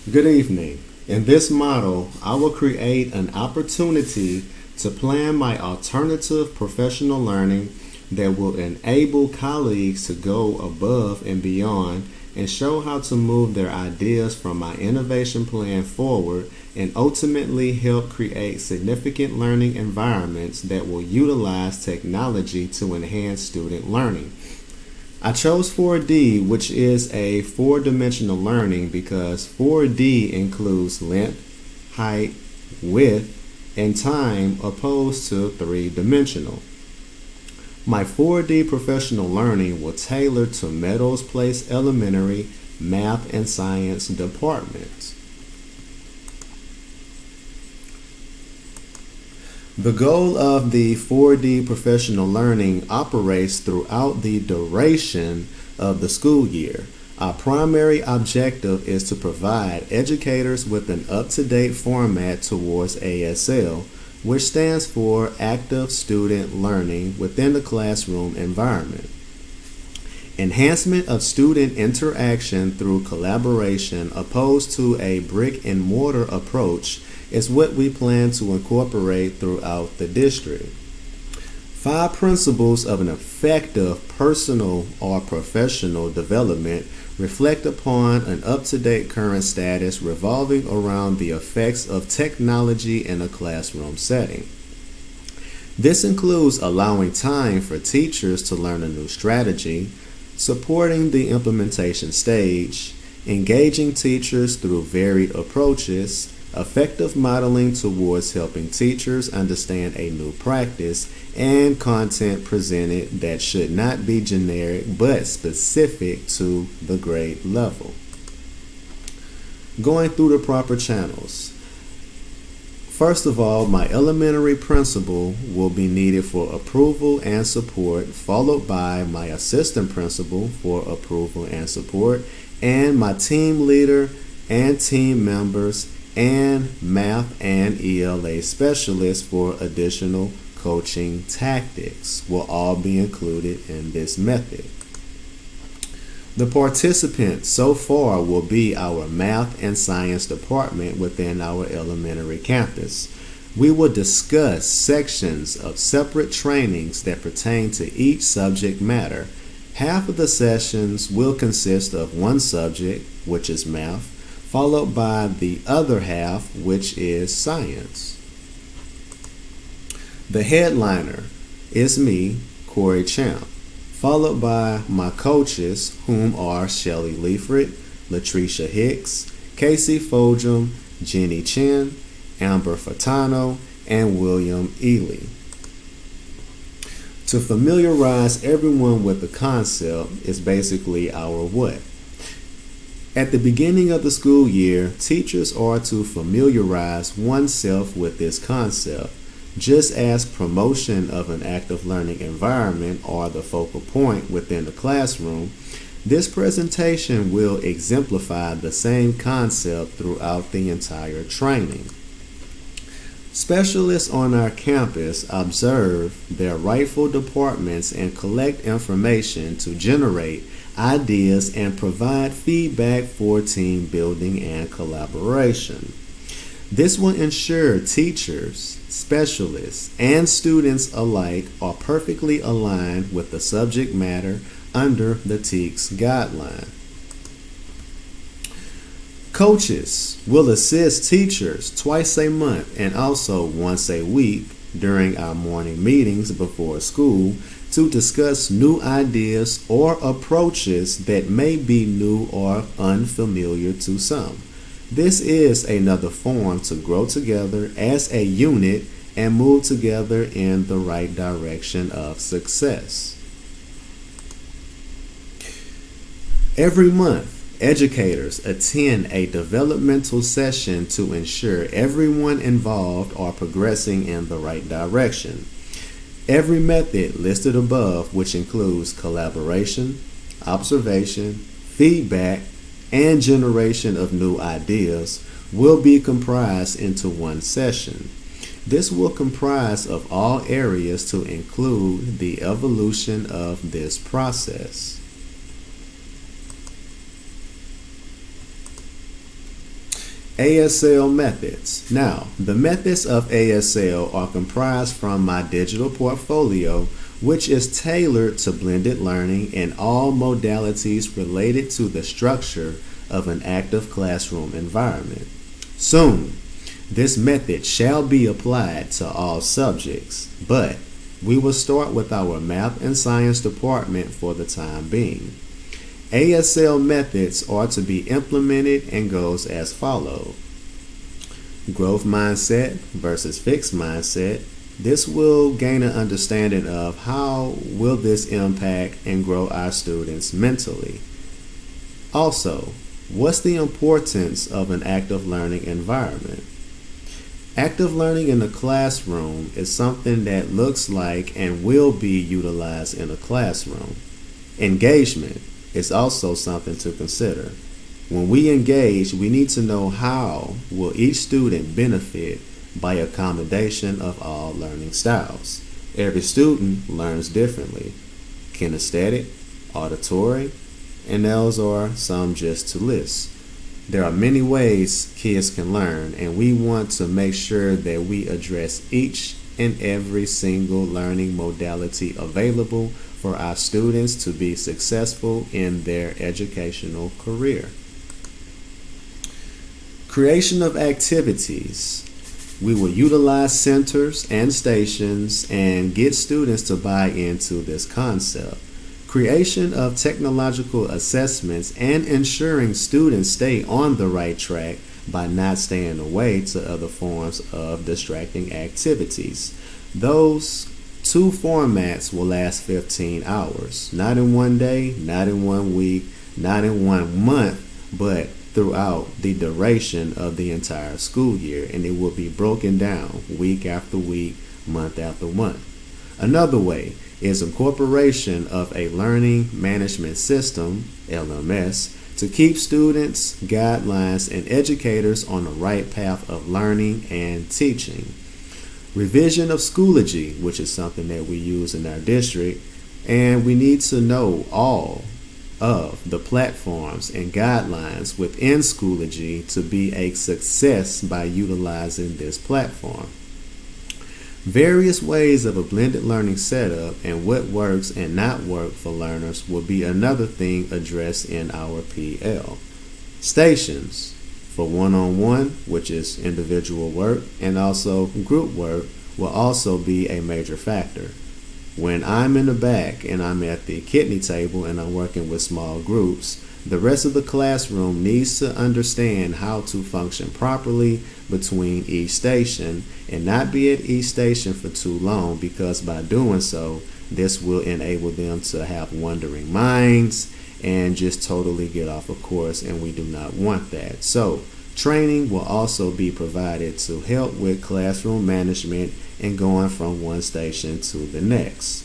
Good evening. In this model, I will create an opportunity to plan my alternative professional learning that will enable colleagues to go above and beyond and show how to move their ideas from my innovation plan forward and ultimately help create significant learning environments that will utilize technology to enhance student learning. I chose 4D, which is a four-dimensional learning because 4D includes length, height, width, and time opposed to three-dimensional. My 4D professional learning will tailor to Meadows Place Elementary Math and Science departments. The goal of the 4D professional learning operates throughout the duration of the school year. Our primary objective is to provide educators with an up-to-date format towards ASL, which stands for Active Student Learning within the classroom environment. Enhancement of student interaction through collaboration opposed to a brick-and-mortar approach is what we plan to incorporate throughout the district. 5 principles of an effective personal or professional development reflect upon an up-to-date current status revolving around the effects of technology in a classroom setting. This includes allowing time for teachers to learn a new strategy, supporting the implementation stage, engaging teachers through varied approaches, effective modeling towards helping teachers understand a new practice, and content presented that should not be generic but specific to the grade level. Going through the proper channels. First of all, my elementary principal will be needed for approval and support, followed by my assistant principal for approval and support, and my team leader and team members and math and ELA specialists for additional coaching tactics will all be included in this method. The participants so far will be our math and science department within our elementary campus. We will discuss sections of separate trainings that pertain to each subject matter. Half of the sessions will consist of one subject, which is math, followed by the other half, which is science. The headliner is me, Corey Champ, followed by my coaches, whom are Shelly Leifert, Latricia Hicks, Casey Foljam, Jenny Chen, Amber Fatano, and William Ely. To familiarize everyone with the concept is basically our what. At the beginning of the school year, teachers are to familiarize oneself with this concept, just as promotion of an active learning environment are the focal point within the classroom. This presentation will exemplify the same concept throughout the entire training. Specialists on our campus observe their rightful departments and collect information to generate ideas and provide feedback for team building and collaboration. This will ensure teachers, specialists, and students alike are perfectly aligned with the subject matter under the TEKS guideline. Coaches will assist teachers twice a month and also once a week during our morning meetings before school to discuss new ideas or approaches that may be new or unfamiliar to some. This is another form to grow together as a unit and move together in the right direction of success. Every month, educators attend a developmental session to ensure everyone involved are progressing in the right direction. Every method listed above, which includes collaboration, observation, feedback, and generation of new ideas, will be comprised into one session. This will comprise of all areas to include the evolution of this process. ASL methods. Now, the methods of ASL are comprised from my digital portfolio, which is tailored to blended learning and all modalities related to the structure of an active classroom environment. Soon, this method shall be applied to all subjects, but we will start with our math and science department for the time being. ASL methods are to be implemented and goes as follows. Growth mindset versus fixed mindset. This will gain an understanding of how will this impact and grow our students mentally. Also, what's the importance of an active learning environment? Active learning in the classroom is something that looks like and will be utilized in a classroom. Engagement is also something to consider. When we engage, we need to know how will each student benefit by accommodation of all learning styles. Every student learns differently. Kinesthetic, auditory, and those are some just to list. There are many ways kids can learn, and we want to make sure that we address each and every single learning modality available for our students to be successful in their educational career. Creation of activities. We will utilize centers and stations and get students to buy into this concept. Creation of technological assessments and ensuring students stay on the right track by not staying away to other forms of distracting activities. Those two formats will last 15 hours, not in one day, not in 1 week, not in 1 month, but throughout the duration of the entire school year, and it will be broken down week after week, month after month. Another way is incorporation of a learning management system, LMS, to keep students, guidelines, and educators on the right path of learning and teaching. Revision of Schoology, which is something that we use in our district, and we need to know all of the platforms and guidelines within Schoology to be a success by utilizing this platform. Various ways of a blended learning setup and what works and not work for learners will be another thing addressed in our PL. Stations for one-on-one, which is individual work, and also group work will also be a major factor. When I'm in the back and I'm at the kidney table and I'm working with small groups, the rest of the classroom needs to understand how to function properly between each station and not be at each station for too long, because by doing so, this will enable them to have wandering minds and just totally get off of course, and we do not want that. So, training will also be provided to help with classroom management and going from one station to the next.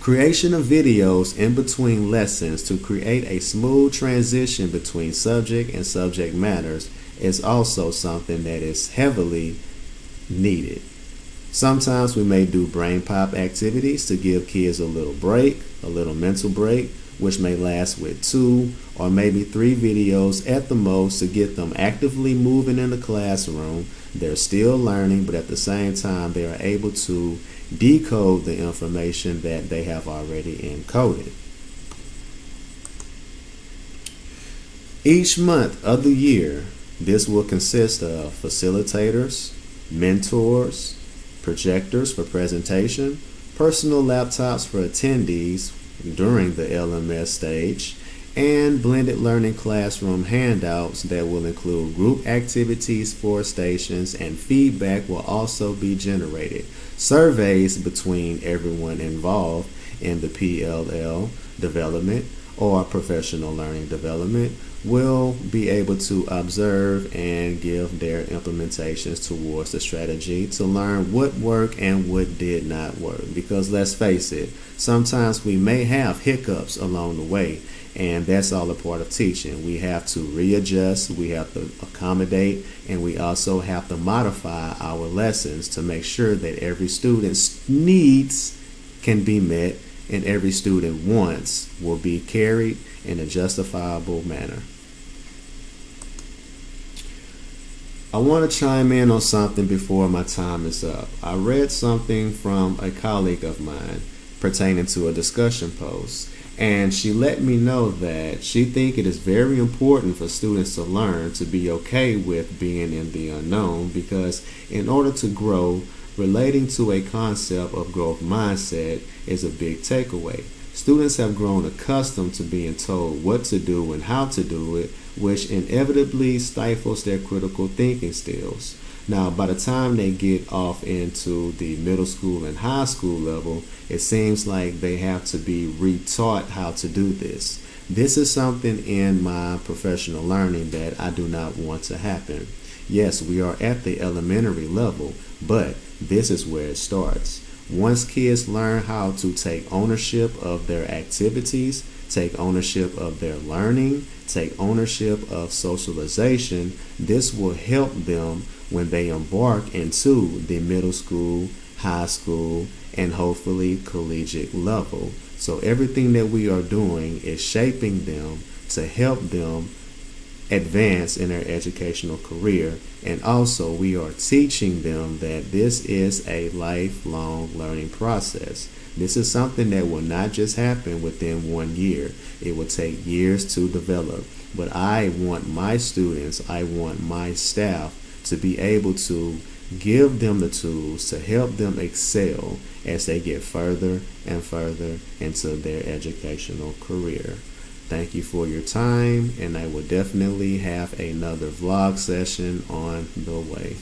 Creation of videos in between lessons to create a smooth transition between subject and subject matters is also something that is heavily needed. Sometimes we may do brain pop activities to give kids a little break, a little mental break, which may last with 2 or maybe 3 videos at the most to get them actively moving in the classroom. They're still learning, but at the same time they are able to decode the information that they have already encoded. Each month of the year, this will consist of facilitators, mentors, projectors for presentation, personal laptops for attendees during the LMS stage, and blended learning classroom handouts that will include group activities for stations, and feedback will also be generated. Surveys between everyone involved in the PLL development or professional learning development will be able to observe and give their implementations towards the strategy to learn what worked and what did not work. Because let's face it, sometimes we may have hiccups along the way, and that's all a part of teaching. We have to readjust, we have to accommodate, and we also have to modify our lessons to make sure that every student's needs can be met and every student wants will be carried in a justifiable manner. I want to chime in on something before my time is up. I read something from a colleague of mine pertaining to a discussion post, and she let me know that she thinks it is very important for students to learn to be okay with being in the unknown, because in order to grow, relating to a concept of growth mindset is a big takeaway. Students have grown accustomed to being told what to do and how to do it, which inevitably stifles their critical thinking skills. Now, by the time they get off into the middle school and high school level, it seems like they have to be retaught how to do this. This is something in my professional learning that I do not want to happen. Yes, we are at the elementary level, but this is where it starts. Once kids learn how to take ownership of their activities, take ownership of their learning, take ownership of socialization, this will help them when they embark into the middle school, high school, and hopefully collegiate level. So everything that we are doing is shaping them to help them advance in their educational career, and also we are teaching them that this is a lifelong learning process. This is something that will not just happen within 1 year. It will take years to develop. But I want my students, I want my staff to be able to give them the tools to help them excel as they get further and further into their educational career. Thank you for your time, and I will definitely have another vlog session on the way.